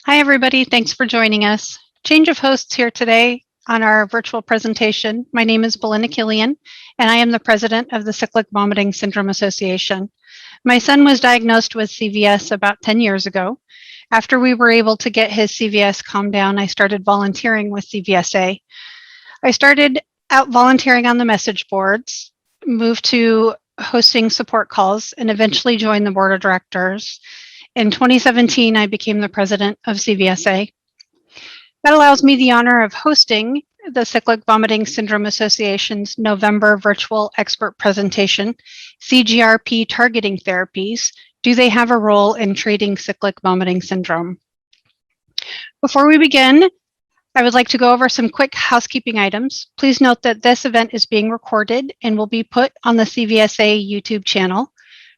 Hi, everybody. Thanks for joining us. Change of hosts here today on our virtual presentation. My name is Belinda Killian, and I am the president of the Cyclic Vomiting Syndrome Association. My son was diagnosed with CVS about 10 years ago. After we were able to get his CVS calmed down, I started volunteering with CVSA. I started out volunteering on the message boards, moved to hosting support calls, and eventually joined the board of directors. In 2017, I became the president of CVSA. That allows me the honor of hosting the Cyclic Vomiting Syndrome Association's November virtual expert presentation, CGRP targeting therapies. Do they have a role in treating cyclic vomiting syndrome? Before we begin, I would like to go over some quick housekeeping items. Please note that this event is being recorded and will be put on the CVSA YouTube channel.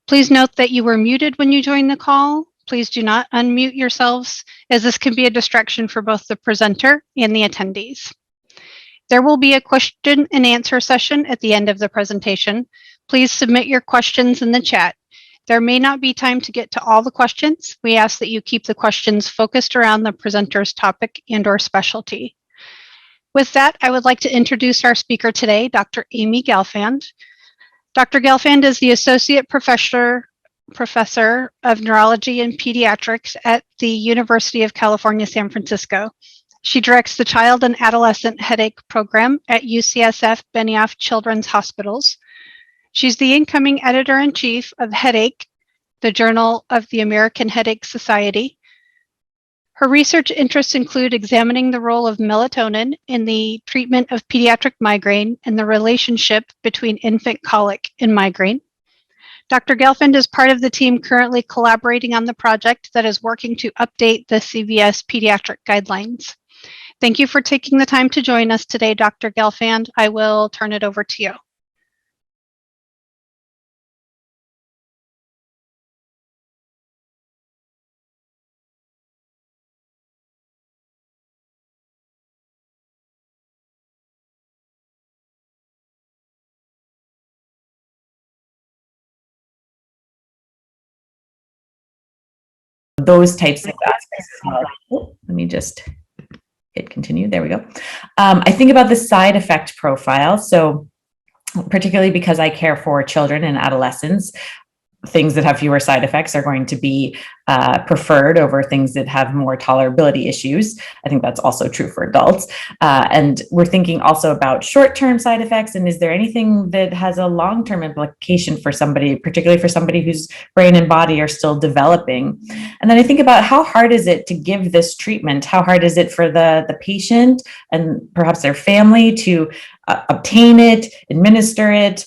Please note that you were muted when you joined the call. Please do not unmute yourselves, as this can be a distraction for both the presenter and the attendees. There will be a question and answer session at the end of the presentation. Please submit your questions in the chat. There may not be time to get to all the questions. We ask that you keep the questions focused around the presenter's topic and/or specialty. With that, I would like to introduce our speaker today, Dr. Amy Gelfand. Dr. Gelfand is the Associate Professor of Neurology and Pediatrics at the University of California, San Francisco. She directs the Child and Adolescent Headache Program at UCSF Benioff Children's Hospitals. She's the incoming editor-in-chief of Headache, the Journal of the American Headache Society. Her research interests include examining the role of melatonin in the treatment of pediatric migraine and the relationship between infant colic and migraine. Dr. Gelfand is part of the team currently collaborating on the project that is working to update the CVS pediatric guidelines. Thank you for taking the time to join us today, Dr. Gelfand. I will turn it over to you. Those types of aspects as well. Let me just hit continue. There we go. I think about the side effect profile. So particularly because I care for children and adolescents, things that have fewer side effects are going to be preferred over things that have more tolerability issues. I think that's also true for adults. And we're thinking also about short-term side effects. And is there anything that has a long-term implication for somebody, particularly for somebody whose brain and body are still developing? And then I think about how hard is it to give this treatment? How hard is it for the patient and perhaps their family to obtain it, administer it,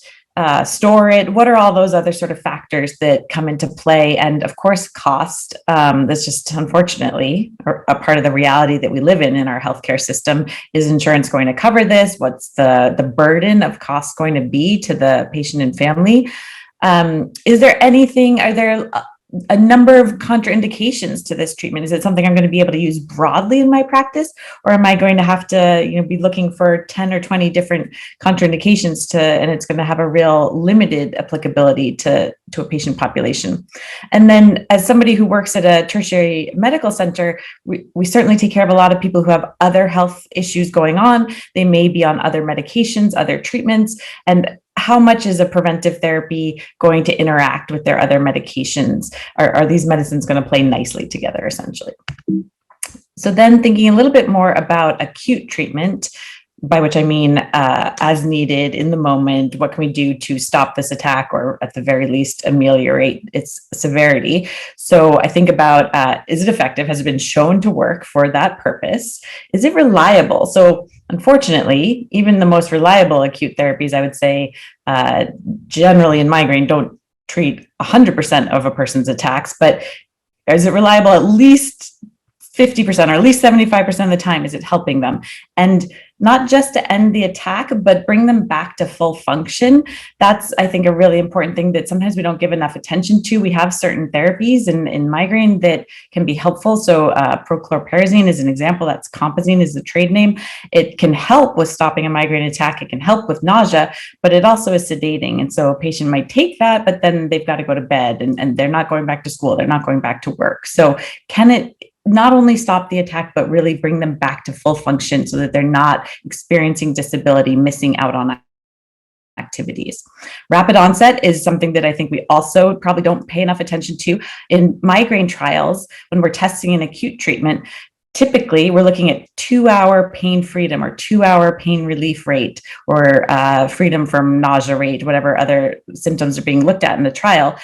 store it? What are all those other sort of factors that come into play? And of course, cost. That's just unfortunately a part of the reality that we live in our healthcare system. Is insurance going to cover this? What's the burden of cost going to be to the patient and family? Is there anything, are there a number of contraindications to this treatment? Is it something I'm going to be able to use broadly in my practice, or am I going to have to, be looking for 10 or 20 different contraindications and it's going to have a real limited applicability to a patient population? And then as somebody who works at a tertiary medical center, we certainly take care of a lot of people who have other health issues going on. They may be on other medications, other treatments, and how much is a preventive therapy going to interact with their other medications? Are these medicines going to play nicely together, essentially? So then thinking a little bit more about acute treatment, by which I mean as needed in the moment, what can we do to stop this attack or at the very least ameliorate its severity? So I think about, is it effective? Has it been shown to work for that purpose? Is it reliable? So unfortunately, even the most reliable acute therapies, I would say, generally in migraine don't treat 100% of a person's attacks, but is it reliable at least 50% or at least 75% of the time? Is it helping them? And not just to end the attack, but bring them back to full function. That's, I think, a really important thing that sometimes we don't give enough attention to. We have certain therapies in migraine that can be helpful. So prochlorperazine is an example. That's compazine is the trade name. It can help with stopping a migraine attack. It can help with nausea, but it also is sedating. And so a patient might take that, but then they've got to go to bed and they're not going back to school. They're not going back to work. So can it not only stop the attack, but really bring them back to full function so that they're not experiencing disability, missing out on activities. Rapid onset is something that I think we also probably don't pay enough attention to. In migraine trials, when we're testing an acute treatment, typically we're looking at 2-hour pain freedom or 2-hour pain relief rate or freedom from nausea rate, whatever other symptoms are being looked at in the trial.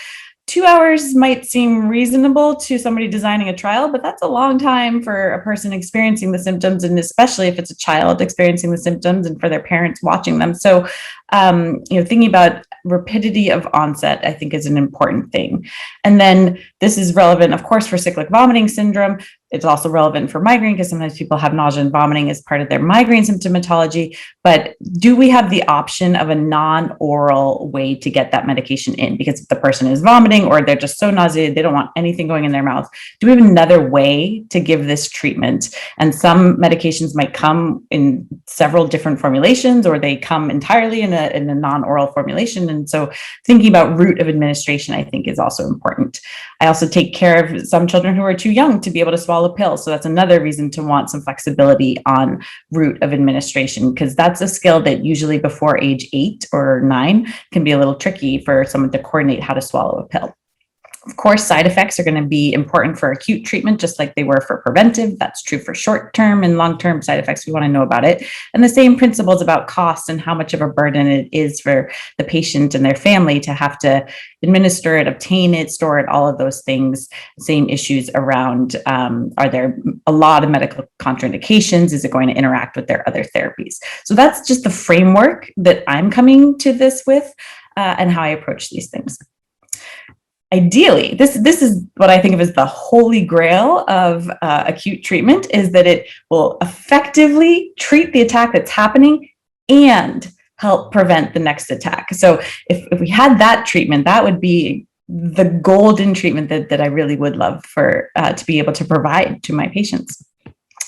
2 hours might seem reasonable to somebody designing a trial, but that's a long time for a person experiencing the symptoms, and especially if it's a child experiencing the symptoms and for their parents watching them. So, thinking about rapidity of onset, I think, is an important thing. And then this is relevant, of course, for cyclic vomiting syndrome. It's also relevant for migraine because sometimes people have nausea and vomiting as part of their migraine symptomatology. But do we have the option of a non-oral way to get that medication in? Because if the person is vomiting or they're just so nauseated, they don't want anything going in their mouth. Do we have another way to give this treatment? And some medications might come in several different formulations, or they come entirely in a non-oral formulation. And so thinking about route of administration, I think, is also important. I also take care of some children who are too young to be able to swallow pills. So that's another reason to want some flexibility on route of administration, because that's a skill that usually before age 8 or 9 can be a little tricky for someone to coordinate how to swallow a pill. Of course, side effects are going to be important for acute treatment, just like they were for preventive. That's true for short-term and long-term side effects. We want to know about it. And the same principles about cost and how much of a burden it is for the patient and their family to have to administer it, obtain it, store it, all of those things. Same issues around, are there a lot of medical contraindications? Is it going to interact with their other therapies? So that's just the framework that I'm coming to this with, and how I approach these things. Ideally, this is what I think of as the holy grail of acute treatment, is that it will effectively treat the attack that's happening and help prevent the next attack. So if we had that treatment, that would be the golden treatment that I really would love for to be able to provide to my patients.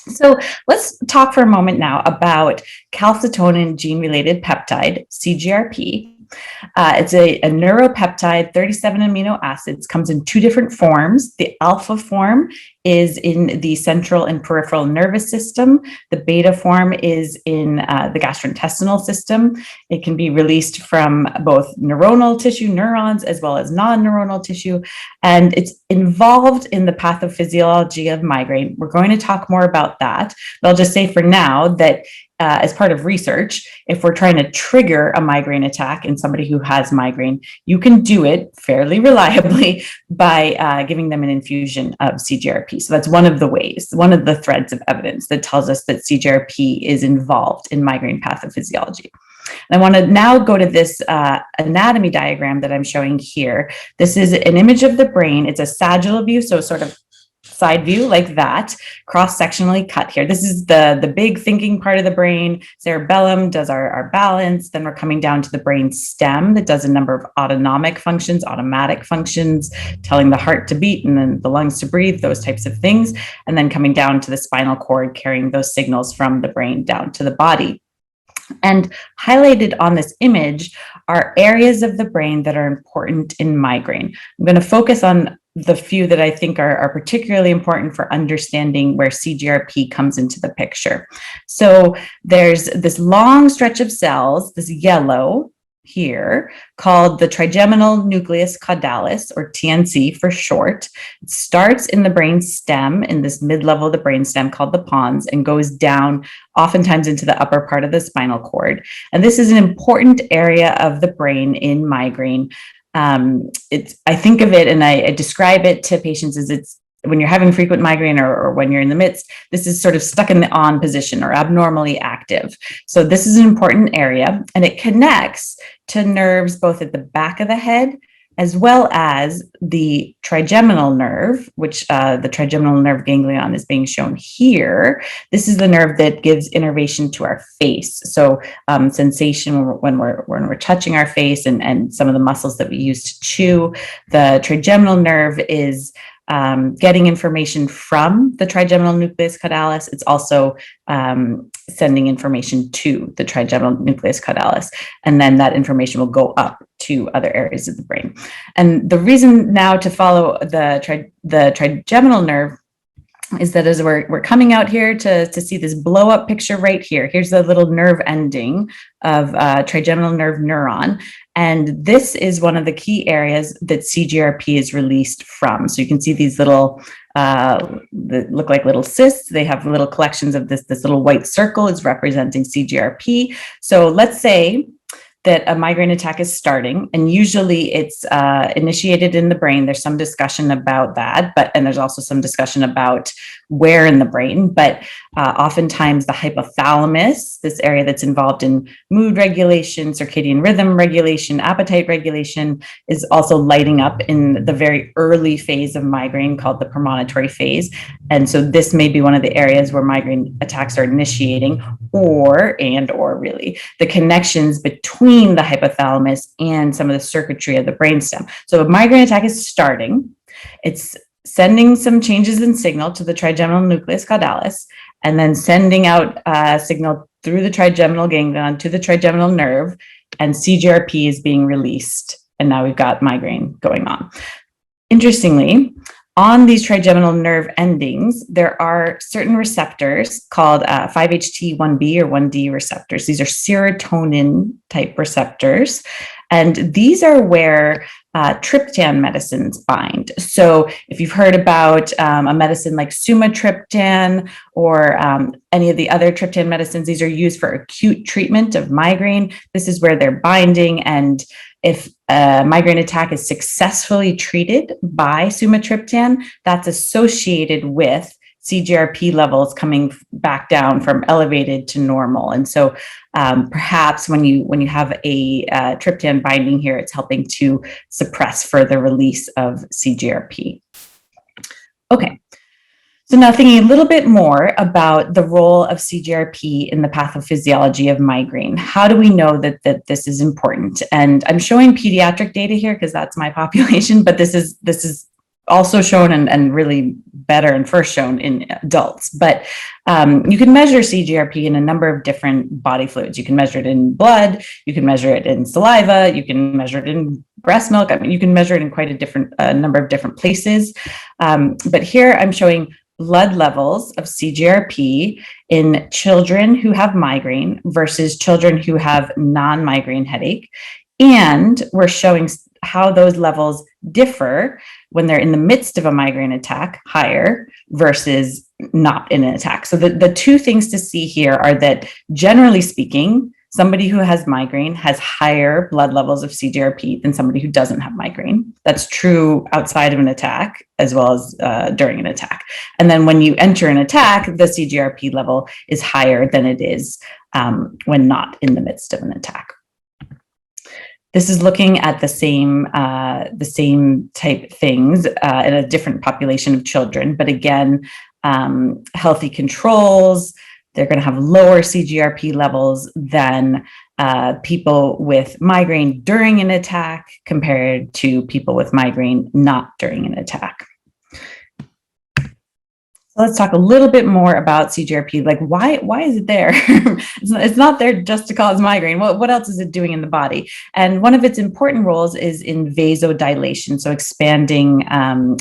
So let's talk for a moment now about calcitonin gene-related peptide, CGRP. It's a neuropeptide, 37 amino acids, comes in 2 different forms. The alpha form is in the central and peripheral nervous system. The beta form is in the gastrointestinal system. It can be released from both neuronal tissue, neurons, as well as non-neuronal tissue, and it's involved in the pathophysiology of migraine. We're going to talk more about that, but I'll just say for now that as part of research, if we're trying to trigger a migraine attack in somebody who has migraine, you can do it fairly reliably by giving them an infusion of CGRP. So that's one of the ways, one of the threads of evidence that tells us that CGRP is involved in migraine pathophysiology. And I want to now go to this anatomy diagram that I'm showing here. This is an image of the brain. It's a sagittal view, so sort of side view like that, cross-sectionally cut here. This is the big thinking part of the brain. Cerebellum does our balance. Then we're coming down to the brain stem that does a number of autonomic functions, automatic functions, telling the heart to beat and then the lungs to breathe, those types of things. And then coming down to the spinal cord, carrying those signals from the brain down to the body. And highlighted on this image are areas of the brain that are important in migraine. I'm going to focus on the few that I think are particularly important for understanding where CGRP comes into the picture. So there's this long stretch of cells, this yellow here, called the trigeminal nucleus caudalis, or TNC for short. It starts in the brain stem, in this mid-level of the brain stem called the pons, and goes down oftentimes into the upper part of the spinal cord. And this is an important area of the brain in migraine. I think of it and I describe it to patients as it's when you're having frequent migraine or when you're in the midst, this is sort of stuck in the on position or abnormally active. So this is an important area, and it connects to nerves both at the back of the head as well as the trigeminal nerve, which the trigeminal nerve ganglion is being shown here. This is the nerve that gives innervation to our face. So sensation when we're touching our face and some of the muscles that we use to chew. The trigeminal nerve is getting information from the trigeminal nucleus caudalis. It's also sending information to the trigeminal nucleus caudalis, and then that information will go up to other areas of the brain. And the reason now to follow the trigeminal nerve is that as we're coming out here to see this blow up picture right here, here's the little nerve ending of trigeminal nerve neuron. And this is one of the key areas that CGRP is released from. So you can see these little, that look like little cysts. They have little collections of this little white circle is representing CGRP. So let's say that a migraine attack is starting, and usually it's initiated in the brain. There's some discussion about that, and there's also some discussion about where in the brain, but oftentimes the hypothalamus, this area that's involved in mood regulation, circadian rhythm regulation, appetite regulation, is also lighting up in the very early phase of migraine called the premonitory phase. And so this may be one of the areas where migraine attacks are initiating, or really the connections between the hypothalamus and some of the circuitry of the brainstem. So a migraine attack is starting. It's sending some changes in signal to the trigeminal nucleus caudalis, and then sending out signal through the trigeminal ganglion to the trigeminal nerve, and CGRP is being released. And now we've got migraine going on. Interestingly, on these trigeminal nerve endings, there are certain receptors called 5-HT1B or 1D receptors. These are serotonin type receptors. And these are where triptan medicines bind. So if you've heard about a medicine like sumatriptan or any of the other triptan medicines, these are used for acute treatment of migraine. This is where they're binding. And if a migraine attack is successfully treated by sumatriptan, that's associated with CGRP levels coming back down from elevated to normal. And so perhaps when you have a triptan binding here, it's helping to suppress further release of CGRP. Okay. So now thinking a little bit more about the role of CGRP in the pathophysiology of migraine. How do we know that this is important? And I'm showing pediatric data here because that's my population, but this is also shown and really better and first shown in adults. But you can measure CGRP in a number of different body fluids. You can measure it in blood, you can measure it in saliva, you can measure it in breast milk. I mean, you can measure it in quite a number of different places. But here I'm showing blood levels of CGRP in children who have migraine versus children who have non-migraine headache. And we're showing how those levels differ when they're in the midst of a migraine attack, higher, versus not in an attack. So the two things to see here are that, generally speaking, somebody who has migraine has higher blood levels of CGRP than somebody who doesn't have migraine. That's true outside of an attack as well as during an attack. And then when you enter an attack, the CGRP level is higher than it is when not in the midst of an attack. This is looking at the same type things in a different population of children, but again, healthy controls, they're going to have lower CGRP levels than people with migraine during an attack compared to people with migraine not during an attack. So let's talk a little bit more about CGRP. Like, why is it there? It's not there just to cause migraine. What else is it doing in the body? And one of its important roles is in vasodilation, so expanding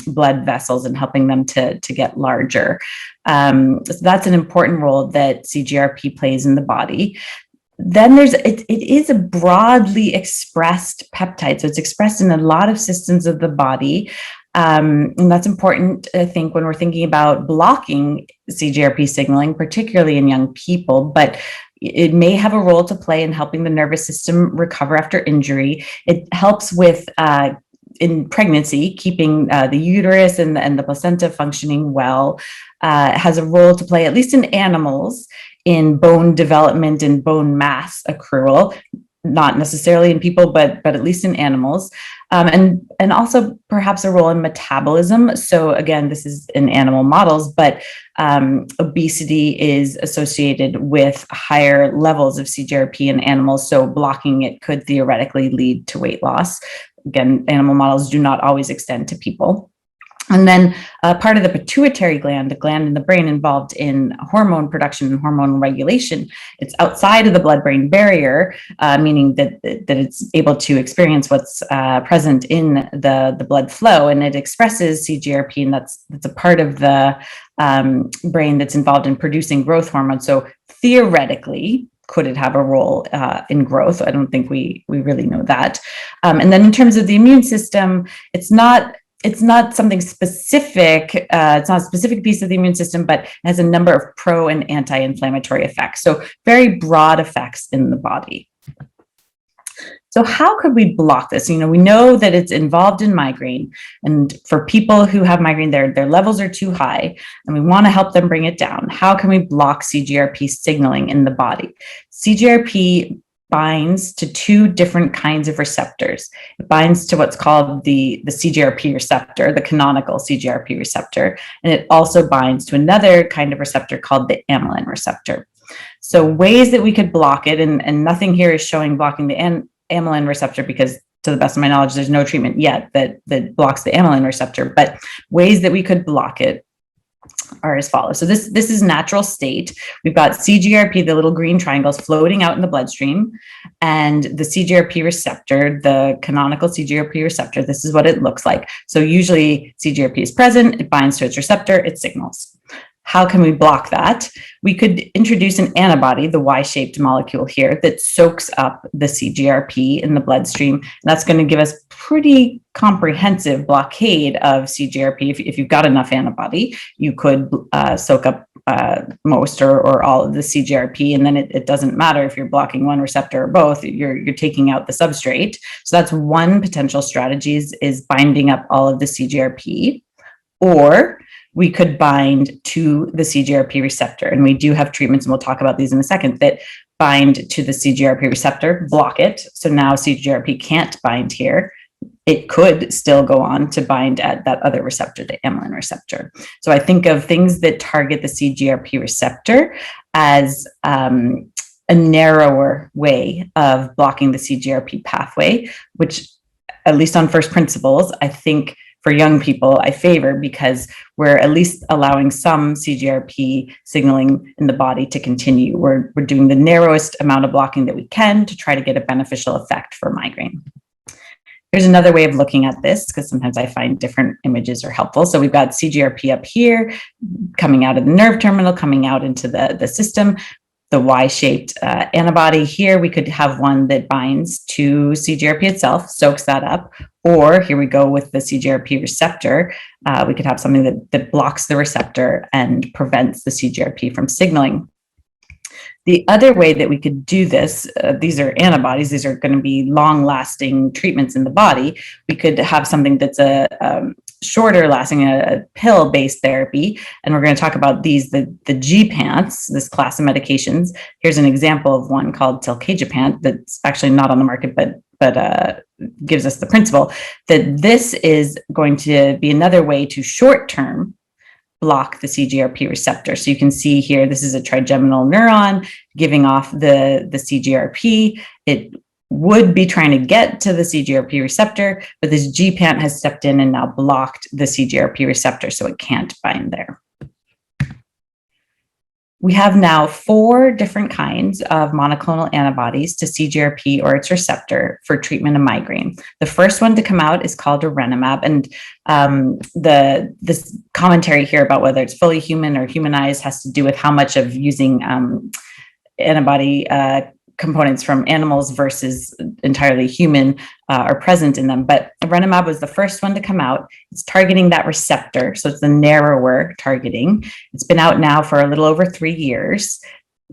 blood vessels and helping them to get larger. So that's an important role that CGRP plays in the body. Then it is a broadly expressed peptide. So it's expressed in a lot of systems of the body. And that's important, I think, when we're thinking about blocking CGRP signaling, particularly in young people, but it may have a role to play in helping the nervous system recover after injury. It helps with in pregnancy, keeping the uterus and the placenta functioning well. It has a role to play, at least in animals, in bone development and bone mass accrual, not necessarily in people, but at least in animals. And also perhaps a role in metabolism. So again, this is in animal models, but obesity is associated with higher levels of CGRP in animals. So blocking it could theoretically lead to weight loss. Again, animal models do not always extend to people. And then part of the pituitary gland, the gland in the brain involved in hormone production and hormone regulation, it's outside of the blood-brain barrier, meaning that it's able to experience what's present in the blood flow, and it expresses CGRP, and that's a part of the brain that's involved in producing growth hormone. So theoretically, could it have a role in growth? I don't think we really know that. And then in terms of the immune system, it's not something specific. It's not a specific piece of the immune system, but it has a number of pro and anti-inflammatory effects. So very broad effects in the body. So how could we block this? We know that it's involved in migraine, and for people who have migraine, their levels are too high, and we want to help them bring it down. How can we block CGRP signaling in the body? CGRP binds to two different kinds of receptors. It binds to what's called the CGRP receptor, the canonical CGRP receptor, and it also binds to another kind of receptor called the amylin receptor. So ways that we could block it, and nothing here is showing blocking the amylin receptor, because to the best of my knowledge, there's no treatment yet that blocks the amylin receptor, but ways that we could block it are as follows. So this is natural state. We've got CGRP, the little green triangles floating out in the bloodstream, and the CGRP receptor, the canonical CGRP receptor, this is what it looks like. So usually CGRP is present, it binds to its receptor, it signals. How can we block that? We could introduce an antibody, the Y-shaped molecule here, that soaks up the CGRP in the bloodstream. And that's going to give us pretty comprehensive blockade of CGRP. If you've got enough antibody, you could soak up most or all of the CGRP, and then it doesn't matter if you're blocking one receptor or both, you're taking out the substrate. So that's one potential strategy is binding up all of the CGRP. Or we could bind to the CGRP receptor. And we do have treatments, and we'll talk about these in a second, that bind to the CGRP receptor, block it. So now CGRP can't bind here. It could still go on to bind at that other receptor, the amylin receptor. So I think of things that target the CGRP receptor as a narrower way of blocking the CGRP pathway, which, at least on first principles, I think for young people, I favor, because we're at least allowing some CGRP signaling in the body to continue. We're doing the narrowest amount of blocking that we can to try to get a beneficial effect for migraine. Here's another way of looking at this, because sometimes I find different images are helpful. So we've got CGRP up here, coming out of the nerve terminal, coming out into the system. The Y-shaped antibody here, we could have one that binds to CGRP itself, soaks that up, or here we go with the CGRP receptor. We could have something that blocks the receptor and prevents the CGRP from signaling. The other way that we could do this, these are antibodies, these are going to be long-lasting treatments in the body. We could have something that's a shorter lasting, a pill-based therapy, and we're going to talk about these, the Gepants, this class of medications. Here's an example of one called Gepant that's actually not on the market, but gives us the principle that this is going to be another way to short-term block the CGRP receptor. So you can see here, this is a trigeminal neuron giving off the CGRP. It would be trying to get to the CGRP receptor, but this Gepant has stepped in and now blocked the CGRP receptor, so it can't bind there. We have now 4 different kinds of monoclonal antibodies to CGRP or its receptor for treatment of migraine. The first one to come out is called arenimab, and this commentary here about whether it's fully human or humanized has to do with how much of using antibody components from animals versus entirely human are present in them. But arenimab was the first one to come out. It's targeting that receptor, so it's the narrower targeting. It's been out now for a little over 3 years.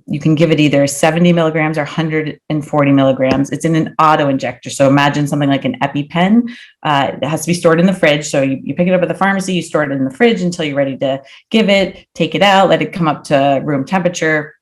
You can give it either 70 milligrams or 140 milligrams. It's in an auto injector. So imagine something like an EpiPen. It has to be stored in the fridge. So you pick it up at the pharmacy, you store it in the fridge until you're ready to give it, take it out, let it come up to room temperature.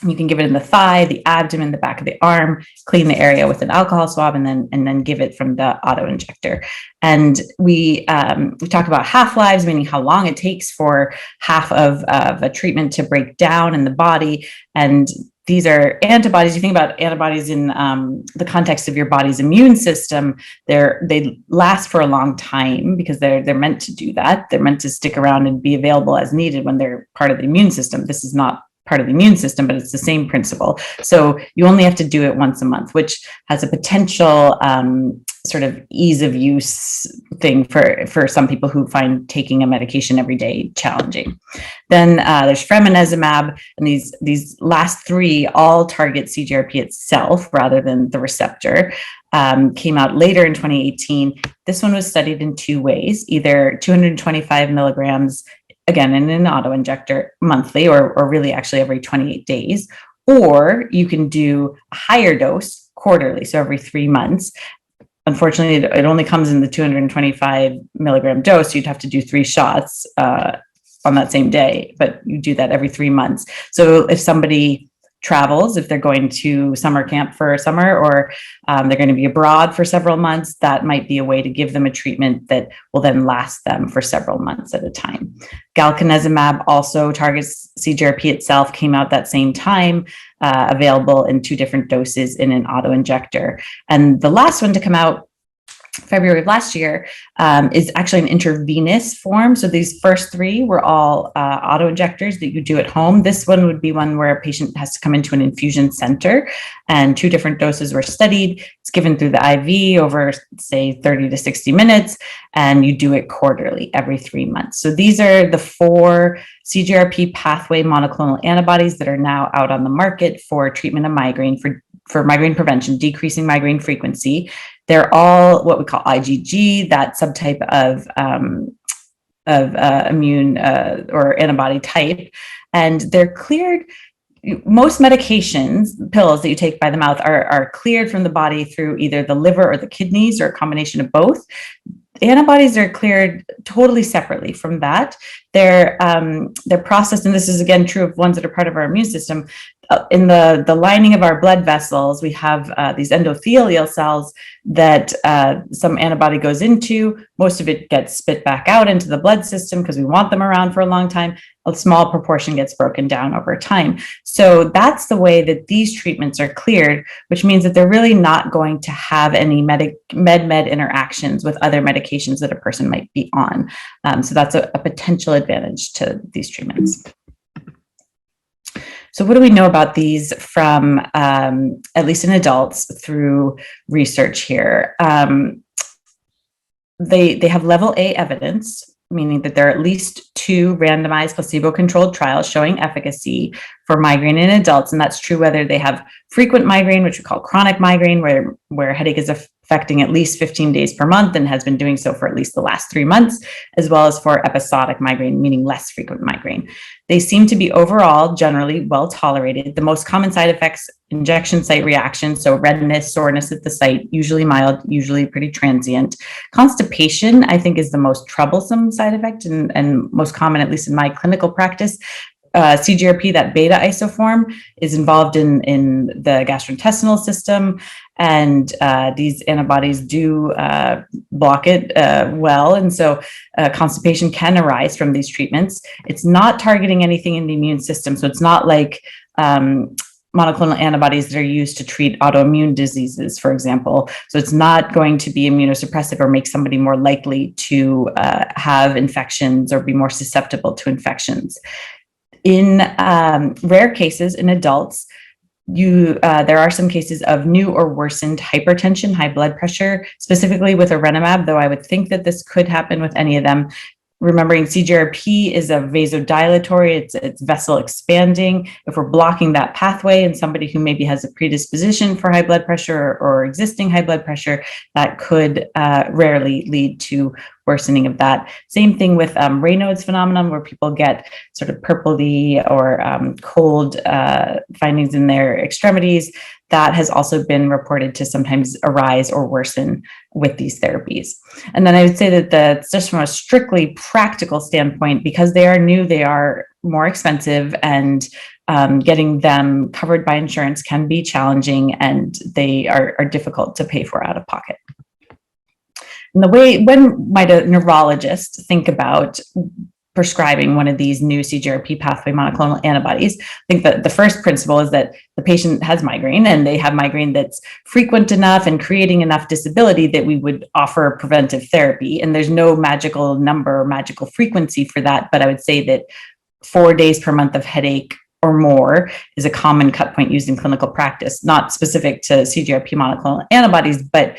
You can give it in the thigh, the abdomen, the back of the arm, clean the area with an alcohol swab, and then give it from the auto injector. And we talk about half-lives, meaning how long it takes for half of a treatment to break down in the body. And these are antibodies. You think about antibodies in the context of your body's immune system. They last for a long time because they're meant to do that. They're meant to stick around and be available as needed when they're part of the immune system. This is not part of the immune system, but it's the same principle. So you only have to do it once a month, which has a potential sort of ease of use thing for some people who find taking a medication every day challenging. Then there's fremanezumab, and these last three all target CGRP itself rather than the receptor. Came out later in 2018. This one was studied in two ways, either 225 milligrams, again, in an auto-injector monthly, or really actually every 28 days, or you can do a higher dose quarterly, so every 3 months. Unfortunately, it only comes in the 225 milligram dose. You'd have to do 3 shots on that same day, but you do that every 3 months. So if somebody travels, if they're going to summer camp for summer, or they're going to be abroad for several months, that might be a way to give them a treatment that will then last them for several months at a time. Galcanezumab also targets CGRP itself, came out that same time, available in 2 different doses in an auto-injector. And the last one to come out February of last year is actually an intravenous form. So these first 3 were all auto injectors that you do at home. This one would be one where a patient has to come into an infusion center, and 2 different doses were studied. It's given through the IV over, say, 30 to 60 minutes, and you do it quarterly every 3 months. So these are the 4 CGRP pathway monoclonal antibodies that are now out on the market for treatment of migraine, for migraine prevention, decreasing migraine frequency. They're all what we call IgG, that subtype of immune or antibody type, and they're cleared. Most medications, pills that you take by the mouth, are cleared from the body through either the liver or the kidneys, or a combination of both. Antibodies are cleared totally separately from that. They're processed, and this is again true of ones that are part of our immune system. In the lining of our blood vessels, we have these endothelial cells that some antibody goes into. Most of it gets spit back out into the blood system because we want them around for a long time. A small proportion gets broken down over time. So that's the way that these treatments are cleared, which means that they're really not going to have any med interactions with other medications that a person might be on. So that's a potential advantage to these treatments. So what do we know about these from, at least in adults, through research here? They have level A evidence, meaning that there are at least 2 randomized placebo-controlled trials showing efficacy for migraine in adults. And that's true whether they have frequent migraine, which we call chronic migraine, where headache is affecting at least 15 days per month and has been doing so for at least the last 3 months, as well as for episodic migraine, meaning less frequent migraine. They seem to be overall generally well tolerated. The most common side effects, injection site reactions, so redness, soreness at the site, usually mild, usually pretty transient. Constipation, I think, is the most troublesome side effect and most common, at least in my clinical practice. CGRP, that beta isoform, is involved in the gastrointestinal system, and these antibodies do block it well. And so constipation can arise from these treatments. It's not targeting anything in the immune system. So it's not like monoclonal antibodies that are used to treat autoimmune diseases, for example. So it's not going to be immunosuppressive or make somebody more likely to have infections or be more susceptible to infections. In rare cases in adults, there are some cases of new or worsened hypertension, high blood pressure, specifically with arenumab, though I would think that this could happen with any of them. Remembering CGRP is a vasodilatory, it's vessel expanding. If we're blocking that pathway in somebody who maybe has a predisposition for high blood pressure or existing high blood pressure, that could rarely lead to worsening of that. Same thing with Raynaud's phenomenon, where people get sort of purpley or cold findings in their extremities. That has also been reported to sometimes arise or worsen with these therapies. And then I would say that just from a strictly practical standpoint, because they are new, they are more expensive, and getting them covered by insurance can be challenging, and they are difficult to pay for out of pocket. And when might a neurologist think about prescribing one of these new CGRP pathway monoclonal antibodies, I think that the first principle is that the patient has migraine and they have migraine that's frequent enough and creating enough disability that we would offer a preventive therapy. And there's no magical number or magical frequency for that. But I would say that 4 days per month of headache or more is a common cut point used in clinical practice, not specific to CGRP monoclonal antibodies, but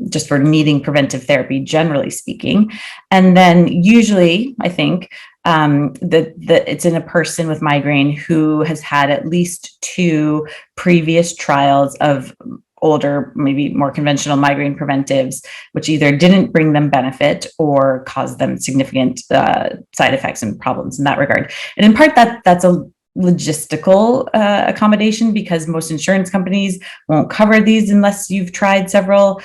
just for needing preventive therapy, generally speaking. And then usually, I think, it's in a person with migraine who has had at least 2 previous trials of older, maybe more conventional migraine preventives, which either didn't bring them benefit or caused them significant side effects and problems in that regard. And in part, that's a logistical accommodation because most insurance companies won't cover these unless you've tried several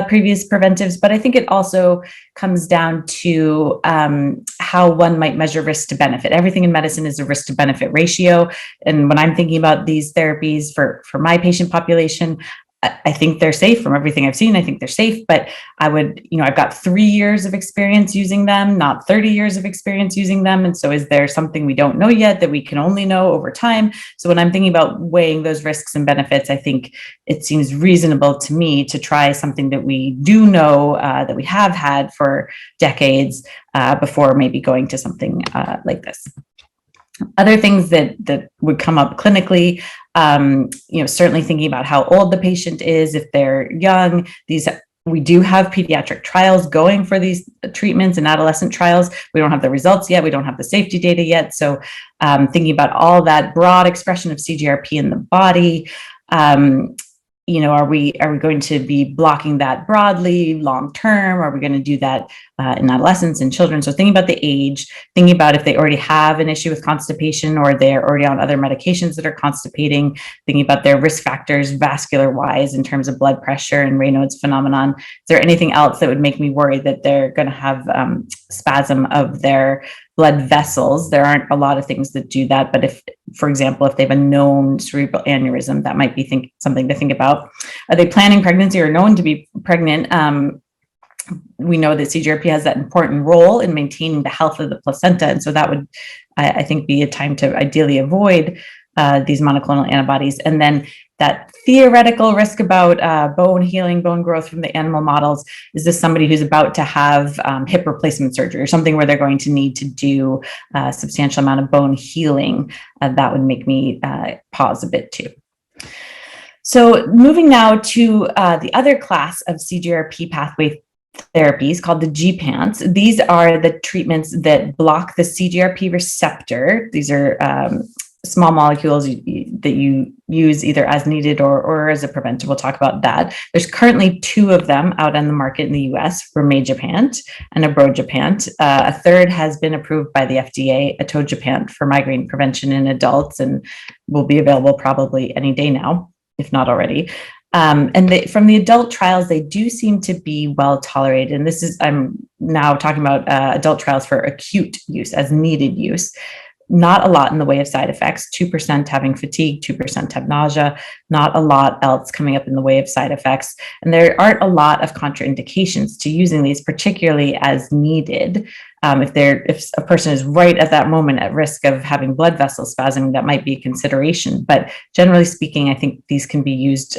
previous preventives. But I think it also comes down to how one might measure risk to benefit. Everything in medicine is a risk to benefit ratio. And when I'm thinking about these therapies for my patient population, I think they're safe. From everything I've seen, I think they're safe, but I've got 3 years of experience using them, not 30 years of experience using them. And so is there something we don't know yet that we can only know over time? So when I'm thinking about weighing those risks and benefits, I think it seems reasonable to me to try something that we do know, that we have had for decades, before maybe going to something like this. Other things that would come up clinically, certainly thinking about how old the patient is. If they're young, we do have pediatric trials going for these treatments and adolescent trials. We don't have the results yet. We don't have the safety data yet. So thinking about all that broad expression of CGRP in the body, are we going to be blocking that broadly long term? Are we going to do that in adolescents and children? So thinking about the age, thinking about if they already have an issue with constipation or they're already on other medications that are constipating, thinking about their risk factors vascular wise in terms of blood pressure and Raynaud's phenomenon. Is there anything else that would make me worry that they're going to have spasm of their blood vessels? There aren't a lot of things that do that, but if, for example, if they have a known cerebral aneurysm, that might be something to think about. Are they planning pregnancy or known to be pregnant? We know that CGRP has that important role in maintaining the health of the placenta, and so that would, I think, be a time to ideally avoid these monoclonal antibodies. And then that theoretical risk about bone healing, bone growth from the animal models. Is this somebody who's about to have hip replacement surgery or something where they're going to need to do a substantial amount of bone healing? That would make me pause a bit too. So moving now to the other class of CGRP pathway therapies called the Gepants. These are the treatments that block the CGRP receptor. These are small molecules that you use either as needed or as a preventive. We'll talk about that. There's currently 2 of them out on the market in the US, Gepant and Gepant. A third has been approved by the FDA, atogepant, for migraine prevention in adults, and will be available probably any day now, if not already. And from the adult trials, they do seem to be well tolerated. And I'm now talking about adult trials for acute use, as needed use. Not a lot in the way of side effects, 2% having fatigue, 2% have nausea, not a lot else coming up in the way of side effects. And there aren't a lot of contraindications to using these, particularly as needed. If a person is right at that moment at risk of having blood vessel spasm, that might be a consideration. But generally speaking, I think these can be used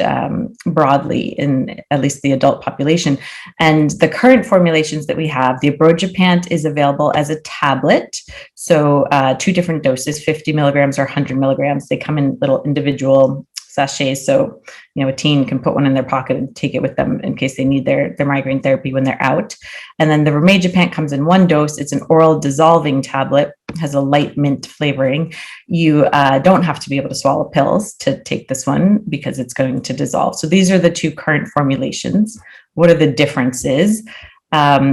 broadly in at least the adult population. And the current formulations that we have, the Gepant is available as a tablet. So 2 different doses, 50 milligrams or 100 milligrams. They come in little individual sachets. So, a teen can put one in their pocket and take it with them in case they need their migraine therapy when they're out. And then the Gepant comes in 1 dose. It's an oral dissolving tablet, has a light mint flavoring. You don't have to be able to swallow pills to take this one because it's going to dissolve. So these are the 2 current formulations. What are the differences? A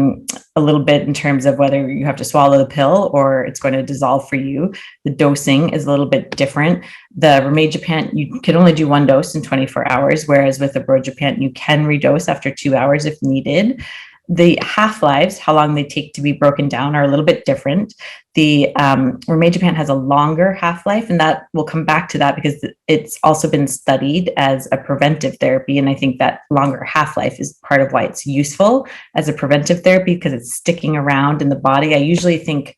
little bit in terms of whether you have to swallow the pill or it's going to dissolve for you. The dosing is a little bit different. The Gepant, you can only do 1 dose in 24 hours, whereas with the Gepant, you can redose after 2 hours if needed. The half-lives, how long they take to be broken down, are a little bit different. The rimegepant has a longer half-life, and that we'll come back to that because it's also been studied as a preventive therapy. And I think that longer half-life is part of why it's useful as a preventive therapy, because it's sticking around in the body. I usually think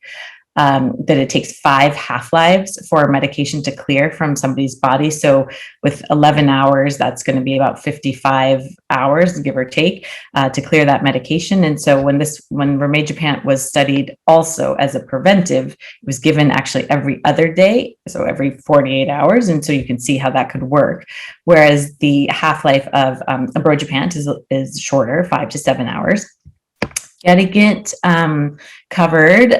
that it takes 5 half-lives for a medication to clear from somebody's body. So with 11 hours, that's going to be about 55 hours, give or take, to clear that medication. And so when rimegepant was studied also as a preventive, it was given actually every other day, so every 48 hours. And so you can see how that could work. Whereas the half-life of abrogepant is shorter, 5 to 7 hours. Getting it covered,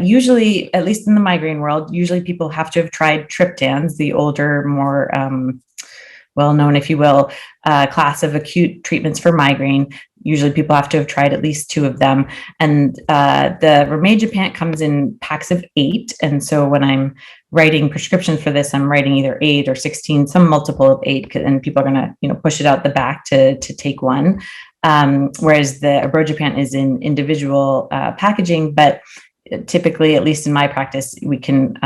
usually, at least in the migraine world, usually people have to have tried triptans, the older, more well-known, if you will, class of acute treatments for migraine. Usually people have to have tried at least 2 of them. And the rimegepant comes in packs of 8. And so when I'm writing prescriptions for this, I'm writing either 8 or 16, some multiple of 8, and people are going to push it out the back to take one. Whereas the abrogepant is in individual packaging, but typically, at least in my practice, we can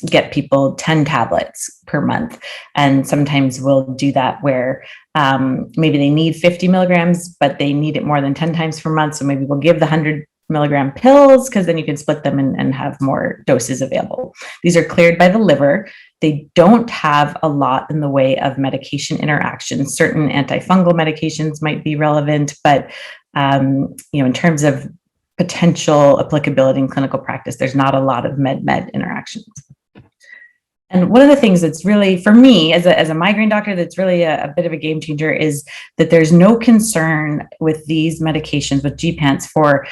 get people 10 tablets per month. And sometimes we'll do that where maybe they need 50 milligrams, but they need it more than 10 times per month. So maybe we'll give the 100 milligram pills, because then you can split them and have more doses available. These are cleared by the liver. They don't have a lot in the way of medication interactions. Certain antifungal medications might be relevant, but in terms of potential applicability in clinical practice, there's not a lot of med-med interactions. And one of the things that's really, for me as a migraine doctor, that's really a bit of a game changer is that there's no concern with these medications, with Gepants, for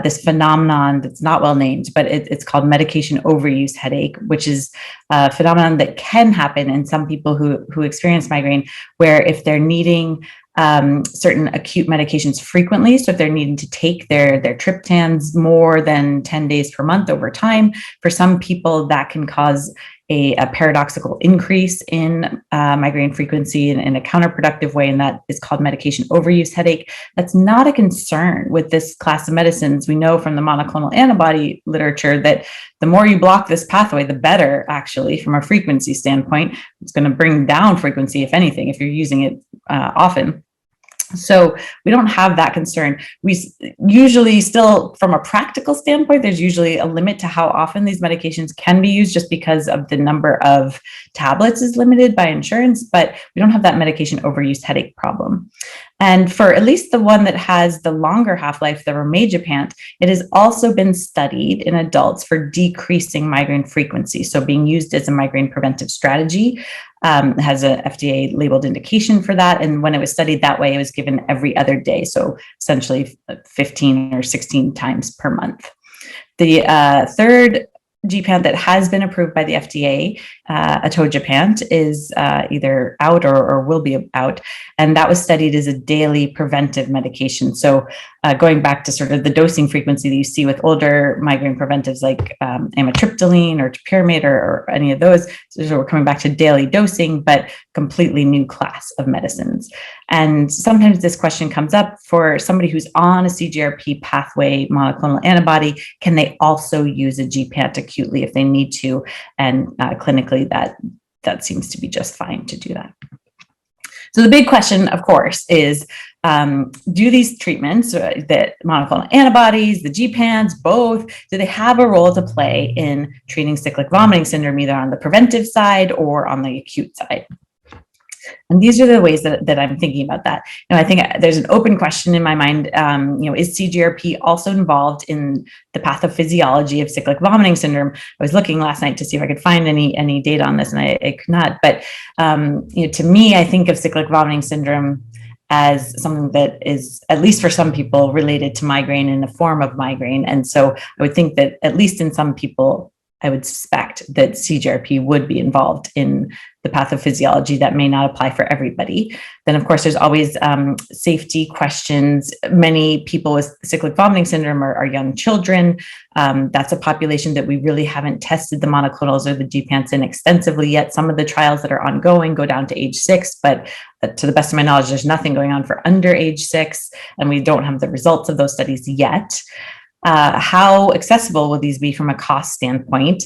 this phenomenon that's not well named, but it's called medication overuse headache, which is a phenomenon that can happen in some people who experience migraine, where if they're needing certain acute medications frequently, so if they're needing to take their triptans more than 10 days per month over time, for some people that can cause a paradoxical increase in migraine frequency in a counterproductive way, and that is called medication overuse headache. That's not a concern with this class of medicines. We know from the monoclonal antibody literature that the more you block this pathway, the better, actually, from a frequency standpoint. It's going to bring down frequency, if anything, if you're using it often. So we don't have that concern. We usually still, from a practical standpoint, there's usually a limit to how often these medications can be used, just because of the number of tablets is limited by insurance, but we don't have that medication overuse headache problem. And for at least the one that has the longer half-life, the rimegepant, it has also been studied in adults for decreasing migraine frequency. So being used as a migraine preventive strategy. Has a FDA labeled indication for that. And when it was studied that way, it was given every other day. So essentially 15 or 16 times per month. The third Gepant that has been approved by the FDA, atogepant, is either out or will be out. And that was studied as a daily preventive medication. So going back to sort of the dosing frequency that you see with older migraine preventives like amitriptyline or topiramate or any of those. So we're coming back to daily dosing, but completely new class of medicines. And sometimes this question comes up for somebody who's on a CGRP pathway monoclonal antibody. Can they also use a Gepant acutely if they need to? And clinically, that seems to be just fine to do that. So the big question, of course, is do these treatments, the monoclonal antibodies, the Gepants, both, do they have a role to play in treating cyclic vomiting syndrome, either on the preventive side or on the acute side? And these are the ways that I'm thinking about that. I think there's an open question in my mind. Is CGRP also involved in the pathophysiology of cyclic vomiting syndrome? I was looking last night to see if I could find any data on this, and I could not. But to me, I think of cyclic vomiting syndrome as something that is, at least for some people, related to migraine in a form of migraine. And so I would think that at least in some people, I would suspect that CGRP would be involved in the pathophysiology. That may not apply for everybody. Then, of course, there's always safety questions. Many people with cyclic vomiting syndrome are young children. That's a population that we really haven't tested the monoclonals or the Gepants in extensively yet. Some of the trials that are ongoing go down to age 6, but to the best of my knowledge, there's nothing going on for under age 6, and we don't have the results of those studies yet. How accessible will these be from a cost standpoint?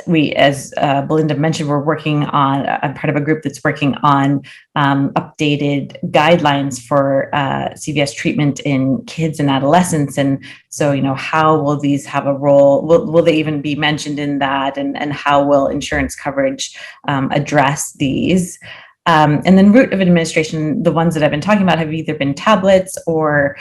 We, as Belinda mentioned, we're working on, I'm part of a group that's working on updated guidelines for CVS treatment in kids and adolescents. And so, how will these have a role? Will they even be mentioned in that? And how will insurance coverage address these? And then route of administration, the ones that I've been talking about have either been tablets or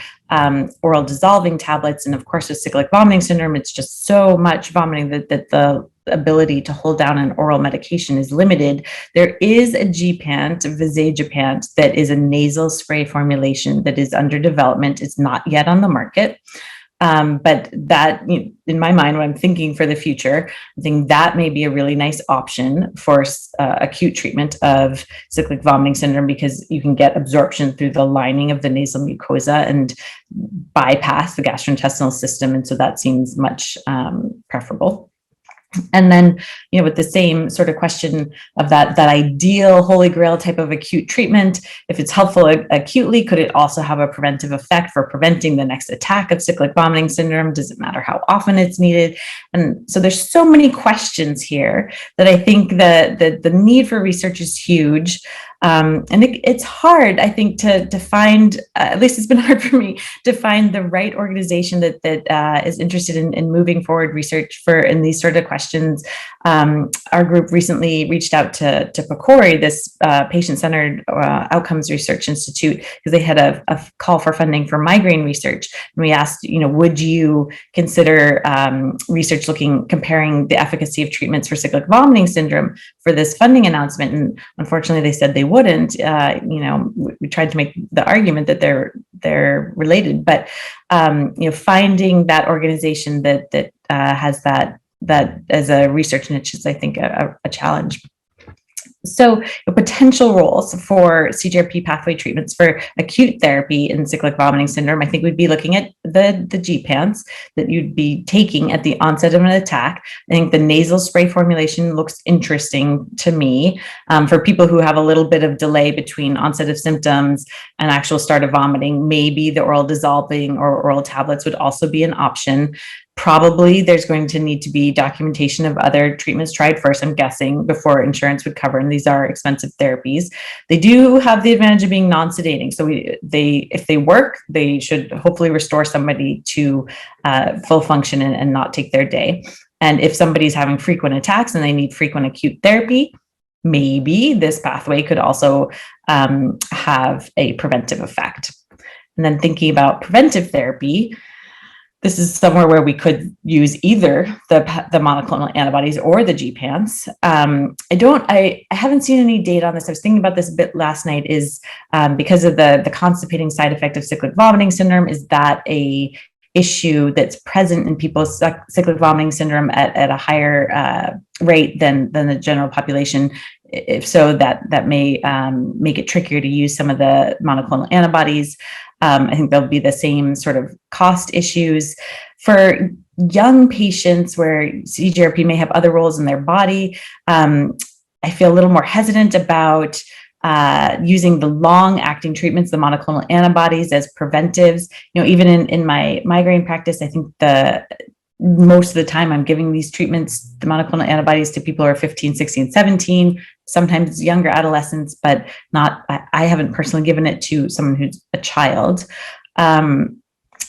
oral dissolving tablets. And of course, with cyclic vomiting syndrome, it's just so much vomiting that the ability to hold down an oral medication is limited. There is a Gepant, Gepant, that is a nasal spray formulation that is under development. It's not yet on the market. But that, in my mind, when I'm thinking for the future, I think that may be a really nice option for acute treatment of cyclic vomiting syndrome, because you can get absorption through the lining of the nasal mucosa and bypass the gastrointestinal system. And so that seems much preferable. And then, with the same sort of question of that ideal holy grail type of acute treatment, if it's helpful acutely, could it also have a preventive effect for preventing the next attack of cyclic vomiting syndrome? Does it matter how often it's needed? And so there's so many questions here that I think that the need for research is huge. And it's hard, I think, to find, at least it's been hard for me, to find the right organization that is interested in moving forward research in these sort of questions. Our group recently reached out to PCORI, this patient-centered outcomes research institute, because they had a call for funding for migraine research. And we asked, would you consider research comparing the efficacy of treatments for cyclic vomiting syndrome for this funding announcement? And unfortunately, they said they wouldn't. We tried to make the argument that they're related, but finding that organization that has that as a research niche is, I think, a challenge. So potential roles for CGRP pathway treatments for acute therapy in cyclic vomiting syndrome, I think we'd be looking at the Gepants that you'd be taking at the onset of an attack. I think the nasal spray formulation looks interesting to me. For people who have a little bit of delay between onset of symptoms and actual start of vomiting, maybe the oral dissolving or oral tablets would also be an option. Probably there's going to need to be documentation of other treatments tried first, I'm guessing, before insurance would cover, and these are expensive therapies. They do have the advantage of being non-sedating, so if they work, they should hopefully restore somebody to full function and not take their day. And if somebody's having frequent attacks and they need frequent acute therapy, maybe this pathway could also have a preventive effect. And then thinking about preventive therapy, this is somewhere where we could use either the monoclonal antibodies or the Gepants. I haven't seen any data on this. I was thinking about this a bit last night. Is because of the constipating side effect of cyclic vomiting syndrome, is that a issue that's present in people with cyclic vomiting syndrome at a higher rate than the general population? If so, that may make it trickier to use some of the monoclonal antibodies. I think there'll be the same sort of cost issues for young patients where CGRP may have other roles in their body. I feel a little more hesitant about using the long-acting treatments, the monoclonal antibodies, as preventives. Even in my migraine practice, I think most of the time I'm giving these treatments, the monoclonal antibodies, to people who are 15, 16, 17, sometimes younger adolescents, but I haven't personally given it to someone who's a child. And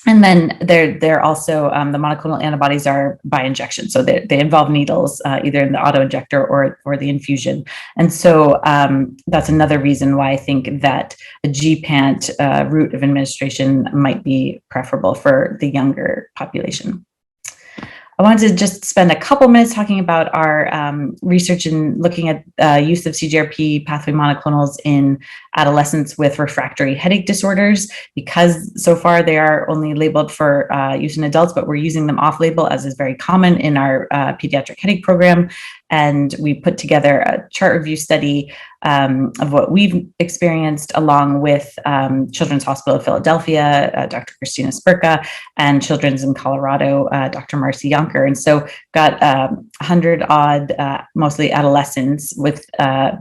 then they're also, the monoclonal antibodies are by injection. So they involve needles, either in the auto injector or the infusion. And so that's another reason why I think that a Gepant route of administration might be preferable for the younger population. I wanted to just spend a couple minutes talking about our research and looking at use of CGRP pathway monoclonals in adolescents with refractory headache disorders, because so far they are only labeled for use in adults, but we're using them off-label, as is very common in our pediatric headache program. And we put together a chart review study of what we've experienced, along with Children's Hospital of Philadelphia, Dr. Christina Spurka, and Children's in Colorado, Dr. Marcy Yonker. And so got 100 odd, mostly adolescents with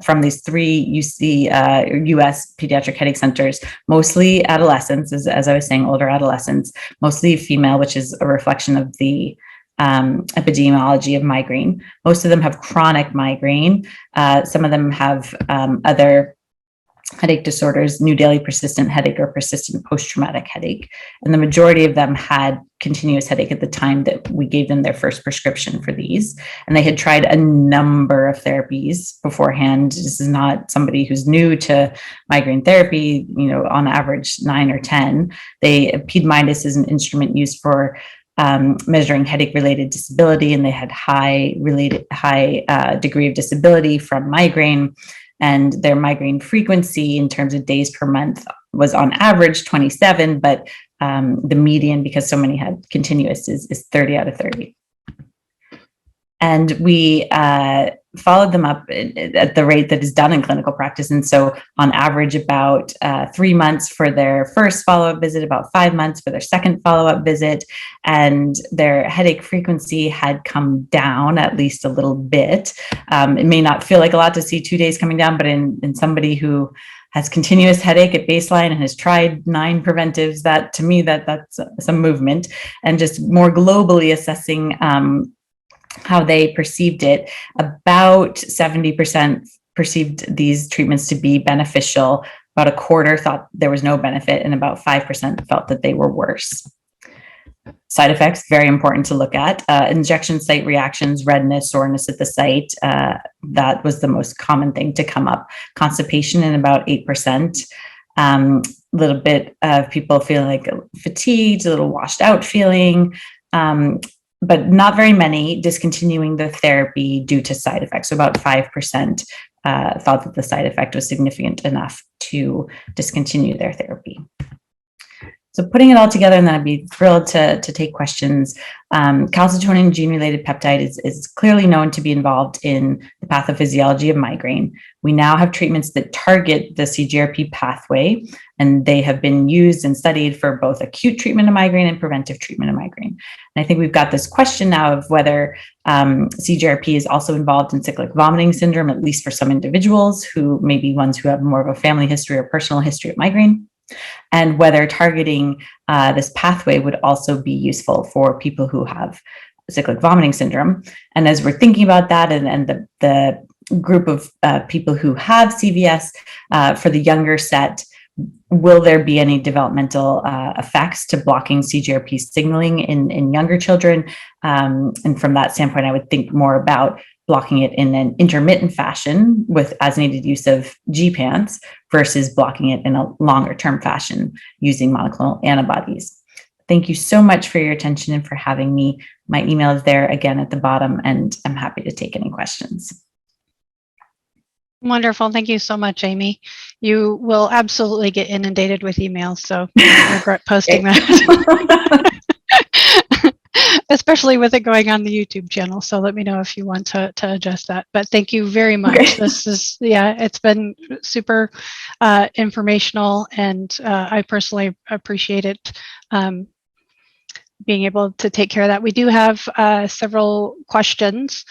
from these 3 US pediatric headache centers, mostly adolescents, as I was saying, older adolescents, mostly female, which is a reflection of the epidemiology of migraine. Most of them have chronic migraine. Some of them have other headache disorders, new daily persistent headache or persistent post-traumatic headache. And the majority of them had continuous headache at the time that we gave them their first prescription for these. And they had tried a number of therapies beforehand. This is not somebody who's new to migraine therapy, on average 9 or 10. PEDMIDAS is an instrument used for measuring headache-related disability, and they had high degree of disability from migraine, and their migraine frequency in terms of days per month was on average 27, but the median, because so many had continuous, is 30 out of 30. And we followed them up at the rate that is done in clinical practice. And so on average, about 3 months for their first follow-up visit, about 5 months for their second follow-up visit. And their headache frequency had come down at least a little bit. It may not feel like a lot to see 2 days coming down, but in somebody who has continuous headache at baseline and has tried 9 preventives, that to me, that's some movement. And just more globally assessing how they perceived it, about 70% perceived these treatments to be beneficial. About a quarter thought there was no benefit, and about 5% felt that they were worse. Side effects, very important to look at. Injection site reactions, redness, soreness at the site. That was the most common thing to come up. Constipation in about 8%. A little bit of people feeling like fatigued, a little washed out feeling. But not very many discontinuing the therapy due to side effects. So about 5% thought that the side effect was significant enough to discontinue their therapy. So putting it all together, and then I'd be thrilled to take questions. Calcitonin gene-related peptide is clearly known to be involved in the pathophysiology of migraine. We now have treatments that target the CGRP pathway, and they have been used and studied for both acute treatment of migraine and preventive treatment of migraine. And I think we've got this question now of whether CGRP is also involved in cyclic vomiting syndrome, at least for some individuals who may be ones who have more of a family history or personal history of migraine, and whether targeting this pathway would also be useful for people who have cyclic vomiting syndrome. And as we're thinking about that, and the group of people who have CVS, for the younger set, will there be any developmental effects to blocking CGRP signaling in younger children? And from that standpoint, I would think more about blocking it in an intermittent fashion with as needed use of Gepants versus blocking it in a longer term fashion using monoclonal antibodies. Thank you so much for your attention and for having me. My email is there again at the bottom, and I'm happy to take any questions. Wonderful. Thank you so much, Amy. You will absolutely get inundated with emails, so I don't regret posting that. Especially with it going on the YouTube channel. So let me know if you want to adjust that. But thank you very much. Okay. This is, it's been super informational, and I personally appreciate it, being able to take care of that. We do have several questions.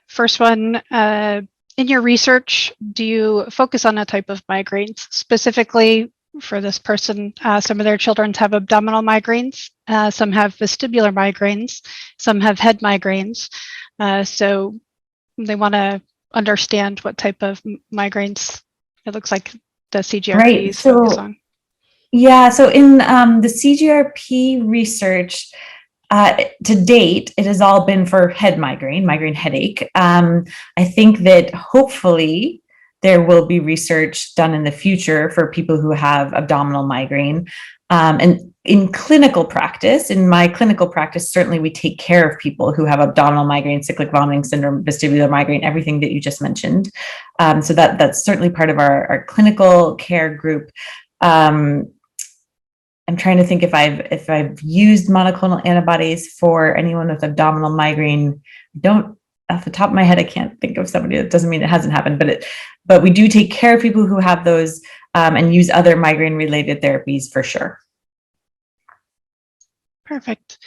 First one, in your research, do you focus on a type of migraines? Specifically for this person, some of their children have abdominal migraines, some have vestibular migraines, some have head migraines. So they want to understand what type of migraines it looks like the CGRPs focus on. Yeah, so in the CGRP research, to date, it has all been for head migraine headache. I think that hopefully there will be research done in the future for people who have abdominal migraine. And in clinical practice, in my clinical practice, certainly we take care of people who have abdominal migraine, cyclic vomiting syndrome, vestibular migraine, everything that you just mentioned. So that's certainly part of our clinical care group. I'm trying to think if I've used monoclonal antibodies for anyone with abdominal migraine. Don't, off the top of my head, I can't think of somebody. That doesn't mean it hasn't happened, but we do take care of people who have those, and use other migraine related therapies for sure. Perfect.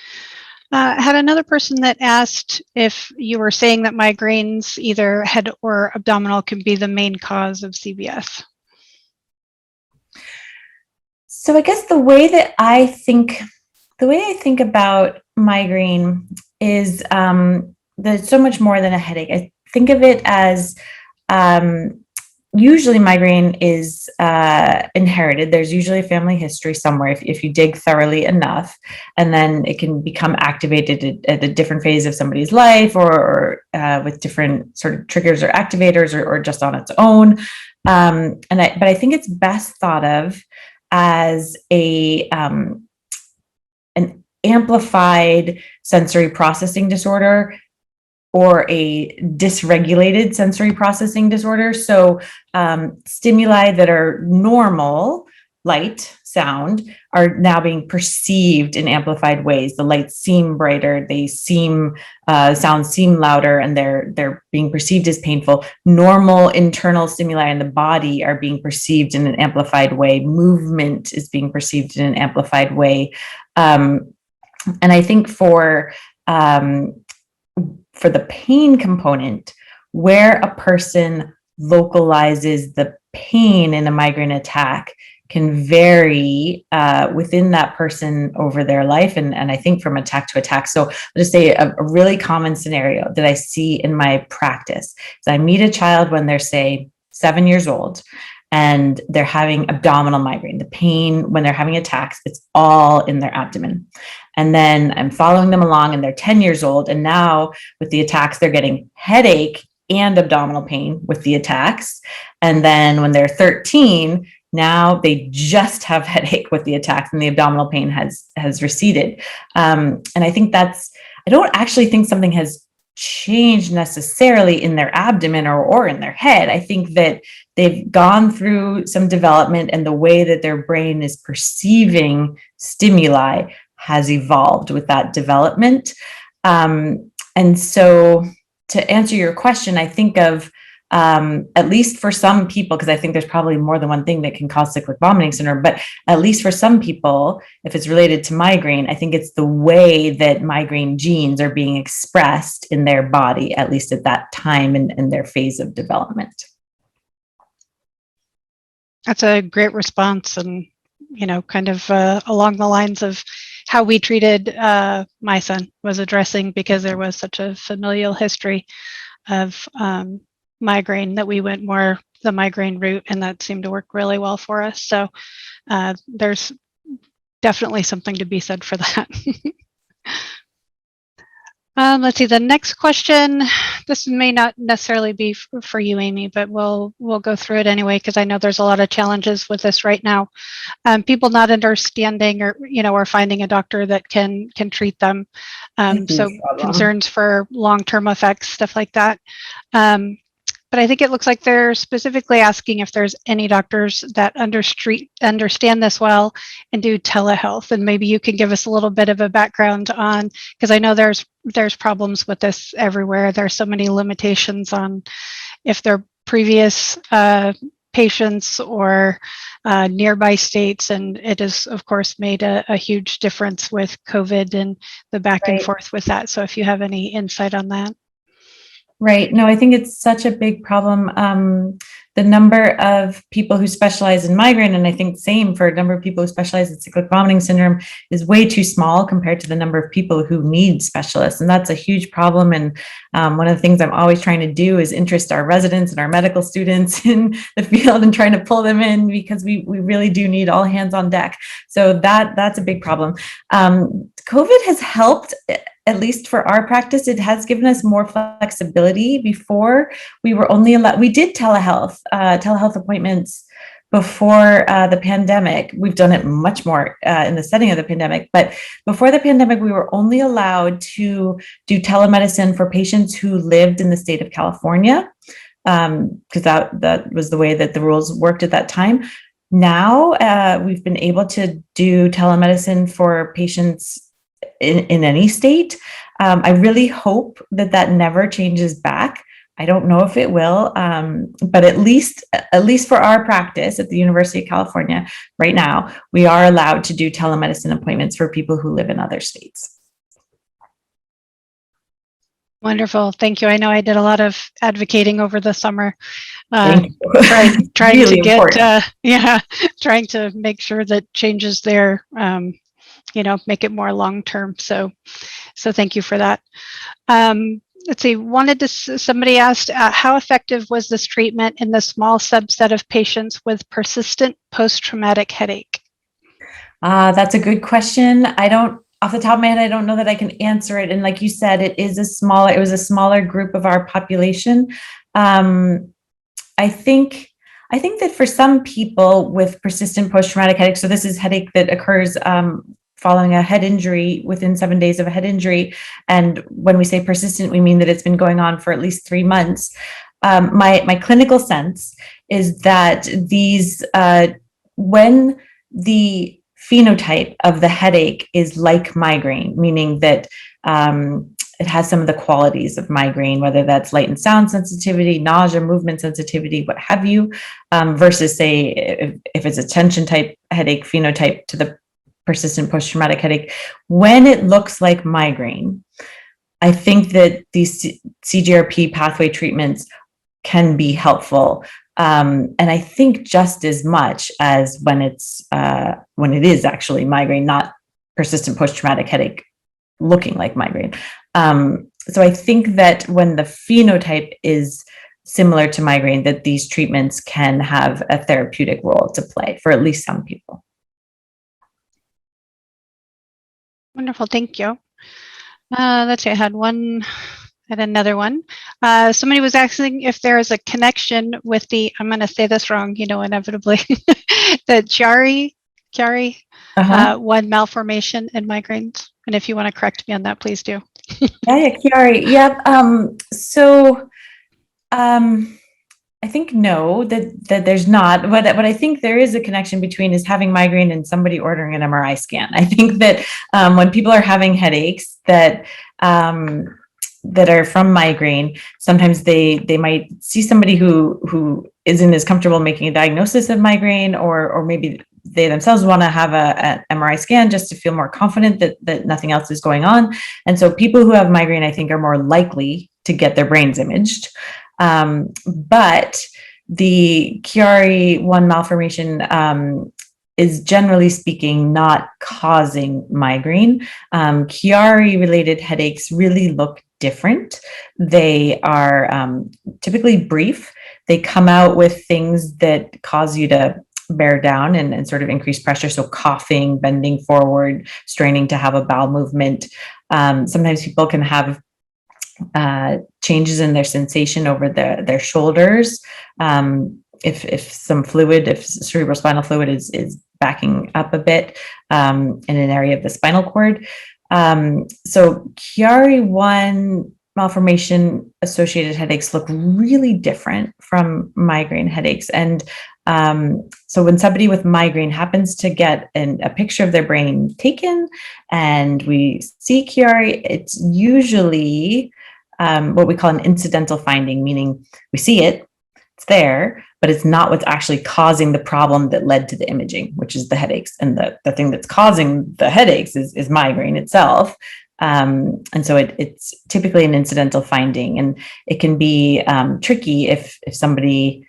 I had another person that asked if you were saying that migraines, either head or abdominal, can be the main cause of CVS. So I guess the way I think about migraine is there's so much more than a headache. I think of it as usually migraine is inherited. There's usually a family history somewhere if you dig thoroughly enough, and then it can become activated at a different phase of somebody's life, or with different sort of triggers or activators, or just on its own. But I think it's best thought of as an amplified sensory processing disorder, or a dysregulated sensory processing disorder. So stimuli that are normal, light, sound, are now being perceived in amplified ways. The lights seem brighter, they seem, sounds seem louder, and they're being perceived as painful. Normal internal stimuli in the body are being perceived in an amplified way. Movement is being perceived in an amplified way. And I think for the pain component, where a person localizes the pain in a migraine attack can vary within that person over their life, and I think from attack to attack. So I'll just say a really common scenario that I see in my practice is I meet a child when they're, say, 7 years old, and they're having abdominal migraine. The pain when they're having attacks, it's all in their abdomen. And then I'm following them along, and they're 10 years old. And now with the attacks, they're getting headache and abdominal pain with the attacks. And then when they're 13, now they just have headache with the attacks, and the abdominal pain has receded. And I think I don't actually think something has changed necessarily in their abdomen or in their head. I think that they've gone through some development, and the way that their brain is perceiving stimuli has evolved with that development. And so to answer your question, I think of, at least for some people, because I think there's probably more than one thing that can cause cyclic vomiting syndrome, but at least for some people, if it's related to migraine, I think it's the way that migraine genes are being expressed in their body, at least at that time in their phase of development. That's a great response, and kind of along the lines of how we treated my son was addressing, because there was such a familial history of migraine, that we went more the migraine route, and that seemed to work really well for us. So there's definitely something to be said for that. Let's see, the next question. This may not necessarily be for you, Amy, but we'll go through it anyway, because I know there's a lot of challenges with this right now. People not understanding, or finding a doctor that can treat them. So concerns for long-term effects, stuff like that. But I think it looks like they're specifically asking if there's any doctors that understand this well and do telehealth. And maybe you can give us a little bit of a background on, because I know there's problems with this everywhere. There's so many limitations on if they're previous patients or nearby states. And it has, of course, made a huge difference with COVID and the back and forth with that. So if you have any insight on that. Right. No, I think it's such a big problem. The number of people who specialize in migraine, and I think same for a number of people who specialize in cyclic vomiting syndrome, is way too small compared to the number of people who need specialists. And that's a huge problem. And one of the things I'm always trying to do is interest our residents and our medical students in the field and trying to pull them in, because we really do need all hands on deck. So that's a big problem. COVID has helped. At least for our practice, it has given us more flexibility. Before, we were only allowed, we did telehealth telehealth appointments before the pandemic. We've done it much more in the setting of the pandemic, but before the pandemic, we were only allowed to do telemedicine for patients who lived in the state of California, because that was the way that the rules worked at that time. Now we've been able to do telemedicine for patients in any state. I really hope that that never changes back. I don't know if it will, but at least for our practice at the University of California right now, we are allowed to do telemedicine appointments for people who live in other states. Wonderful. Thank you. I know I did a lot of advocating over the summer, Thank you. trying Really to get, important. trying to make sure that changes there, make it more long-term. So thank you for that. Let's see, somebody asked, how effective was this treatment in the small subset of patients with persistent post-traumatic headache? That's a good question. Off the top of my head, I don't know that I can answer it. And like you said, it was a smaller group of our population. I think that for some people with persistent post-traumatic headache, so this is headache that occurs following a head injury, within 7 days of a head injury. And when we say persistent, we mean that it's been going on for at least 3 months. My clinical sense is that when the phenotype of the headache is like migraine, meaning that it has some of the qualities of migraine, whether that's light and sound sensitivity, nausea, movement sensitivity, what have you, versus say if it's a tension type headache phenotype to the persistent post-traumatic headache. When it looks like migraine, I think that these CGRP pathway treatments can be helpful. And I think just as much as when it is actually migraine, not persistent post-traumatic headache looking like migraine. So I think that when the phenotype is similar to migraine, that these treatments can have a therapeutic role to play for at least some people. Wonderful, thank you. Let's see, I had another one. Somebody was asking if there is a connection with I'm going to say this wrong, inevitably, the Chiari-1 malformation in migraines. And if you want to correct me on that, please do. Yeah, Chiari. Yep. I think no, that there's not. What I think there is a connection between is having migraine and somebody ordering an MRI scan. I think that when people are having headaches that are from migraine, sometimes they might see somebody who isn't as comfortable making a diagnosis of migraine, or maybe they themselves want to have an MRI scan just to feel more confident that nothing else is going on. And so people who have migraine, I think, are more likely to get their brains imaged. But the Chiari-1 malformation is generally speaking not causing migraine. Chiari-related headaches really look different. They are typically brief. They come out with things that cause you to bear down and sort of increase pressure. So coughing, bending forward, straining to have a bowel movement. Sometimes people can have changes in their sensation over their shoulders. If some fluid, if cerebrospinal fluid is backing up a bit in an area of the spinal cord. So Chiari-1 malformation associated headaches look really different from migraine headaches. And so when somebody with migraine happens to get a picture of their brain taken and we see Chiari, it's usually what we call an incidental finding, meaning we see it, it's there, but it's not what's actually causing the problem that led to the imaging, which is the headaches. And the thing that's causing the headaches is migraine itself. And so it's typically an incidental finding, and it can be tricky if somebody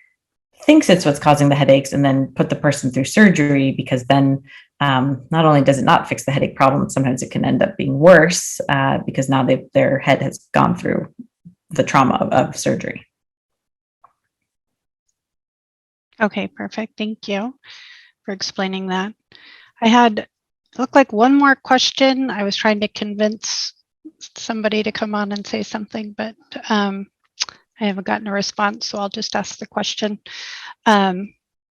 thinks it's what's causing the headaches and then put the person through surgery, because then not only does it not fix the headache problem, sometimes it can end up being worse because now their head has gone through the trauma of surgery. Okay, perfect. Thank you for explaining that. It looked like one more question. I was trying to convince somebody to come on and say something, but I I haven't gotten a response, so I'll just ask the question.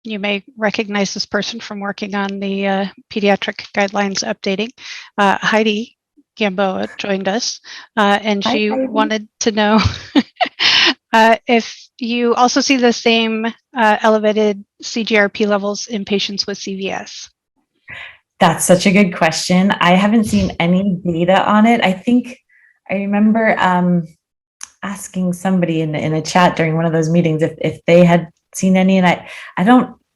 You may recognize this person from working on the pediatric guidelines updating. Heidi Gamboa joined us, and she wanted to know if you also see the same elevated CGRP levels in patients with CVS. That's such a good question. I haven't seen any data on it. I think I remember asking somebody in a chat during one of those meetings if they had seen any, and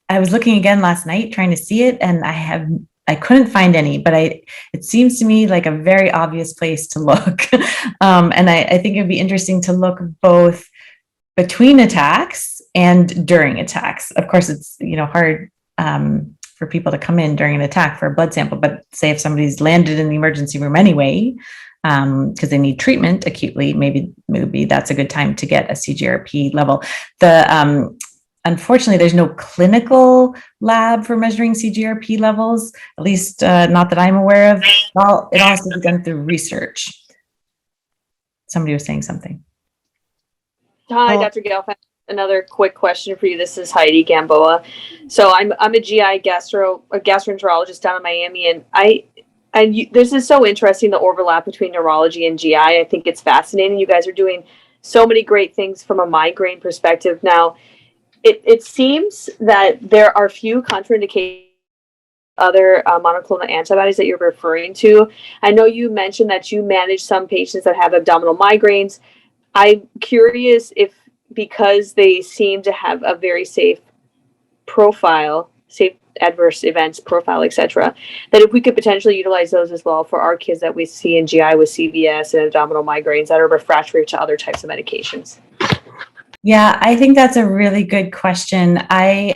I was looking again last night trying to see it, and I couldn't find any, but it seems to me like a very obvious place to look. And I think it'd be interesting to look both between attacks and during attacks. Of course, it's hard for people to come in during an attack for a blood sample, but say if somebody's landed in the emergency room anyway, because they need treatment acutely, maybe that's a good time to get a CGRP level. Unfortunately, there's no clinical lab for measuring CGRP levels, at least not that I'm aware of. Well, it all has to be done through research. Somebody was saying something. Hi, Dr. Gelfand. Another quick question for you. This is Heidi Gamboa. So I'm a GI gastroenterologist down in Miami, and this is so interesting, the overlap between neurology and GI. I think it's fascinating. You guys are doing so many great things from a migraine perspective. Now, it seems that there are few contraindications other monoclonal antibodies that you're referring to. I know you mentioned that you manage some patients that have abdominal migraines. I'm curious if, because they seem to have a very safe profile, safe adverse events profile, etc., that if we could potentially utilize those as well for our kids that we see in GI with CVS and abdominal migraines that are refractory to other types of medications. Yeah, I think that's a really good question. I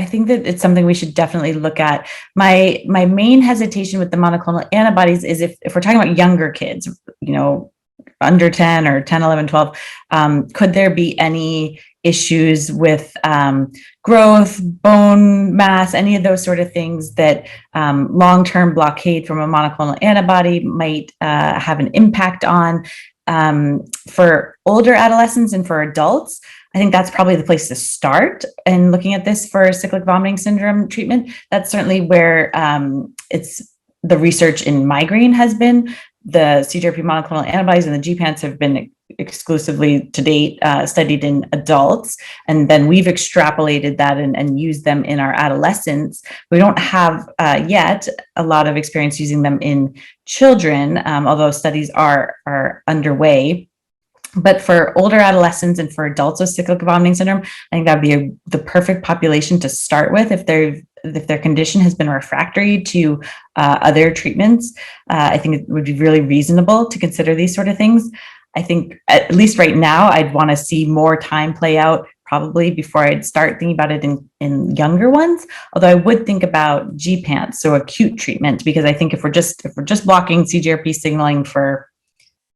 think that it's something we should definitely look at. My main hesitation with the monoclonal antibodies is if we're talking about younger kids, under 10 or 10, 11, 12, could there be any issues with growth, bone mass, any of those sort of things that long-term blockade from a monoclonal antibody might have an impact on? For older adolescents and for adults, I think that's probably the place to start in looking at this for cyclic vomiting syndrome treatment. That's certainly where it's the research in migraine has been. The CGRP monoclonal antibodies and the Gepants have been exclusively to date studied in adults, and then we've extrapolated that and used them in our adolescents. We don't have yet a lot of experience using them in children, although studies are underway. But for older adolescents and for adults with cyclic vomiting syndrome, I think that'd be the perfect population to start with if their condition has been refractory to other treatments. I think it would be really reasonable to consider these sort of things. I think at least right now, I'd want to see more time play out probably before I'd start thinking about it in younger ones. Although I would think about Gepants, so acute treatment, because I think if we're just blocking CGRP signaling for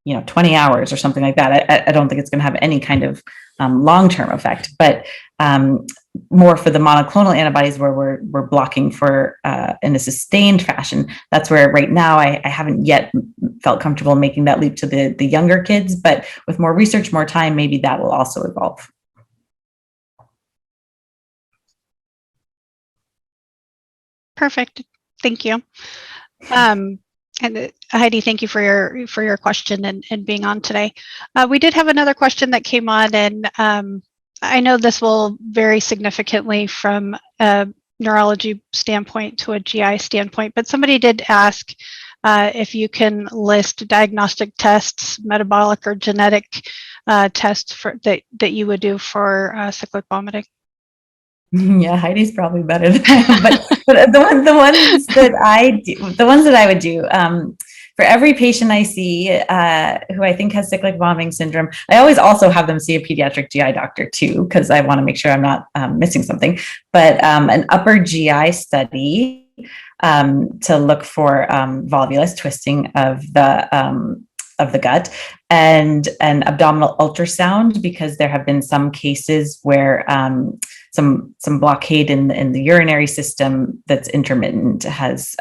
20 hours or something like that, I don't think it's going to have any kind of long-term effect. But more for the monoclonal antibodies where we're blocking for in a sustained fashion, that's where right now I haven't yet felt comfortable making that leap to the younger kids. But with more research, more time, maybe that will also evolve. Perfect. Thank you. And Heidi, thank you for your question and being on today. We did have another question that came on, and I know this will vary significantly from a neurology standpoint to a GI standpoint, but somebody did ask if you can list diagnostic tests, metabolic or genetic tests that you would do for cyclic vomiting. Yeah, Heidi's probably better than I am, but the ones that I would do for every patient I see who I think has cyclic vomiting syndrome, I always also have them see a pediatric GI doctor too, because I want to make sure I'm not missing something. But an upper GI study to look for volvulus twisting of the gut, and an abdominal ultrasound, because there have been some cases where some blockade in the urinary system that's intermittent has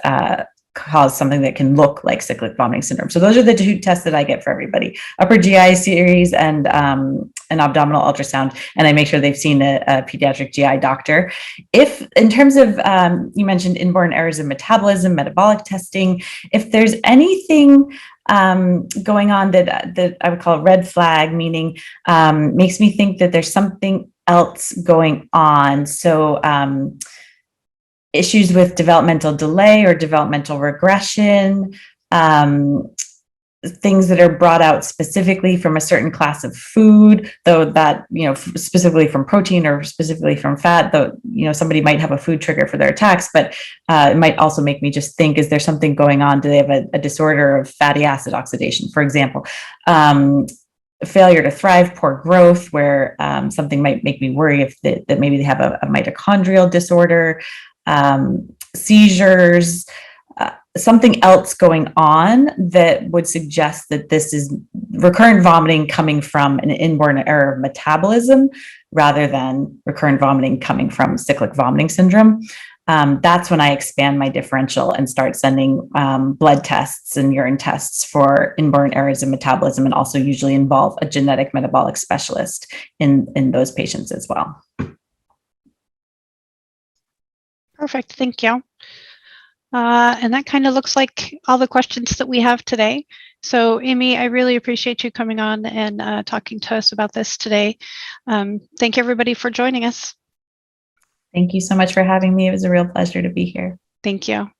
cause something that can look like cyclic vomiting syndrome. So those are the two tests that I get for everybody: upper GI series and an abdominal ultrasound. And I make sure they've seen a pediatric GI doctor. If, in terms of, you mentioned inborn errors of metabolism, metabolic testing, if there's anything going on that I would call a red flag, meaning makes me think that there's something else going on. So issues with developmental delay or developmental regression, things that are brought out specifically from a certain class of food, though that, specifically from protein or specifically from fat, though, somebody might have a food trigger for their attacks, but it might also make me just think, is there something going on? Do they have a disorder of fatty acid oxidation, for example? Failure to thrive, poor growth, where something might make me worry that maybe they have a mitochondrial disorder, seizures, something else going on that would suggest that this is recurrent vomiting coming from an inborn error of metabolism rather than recurrent vomiting coming from cyclic vomiting syndrome. That's when I expand my differential and start sending blood tests and urine tests for inborn errors of metabolism, and also usually involve a genetic metabolic specialist in those patients as well. Perfect. Thank you. And that kind of looks like all the questions that we have today. So Amy, I really appreciate you coming on and talking to us about this today. Thank you, everybody, for joining us. Thank you so much for having me. It was a real pleasure to be here. Thank you.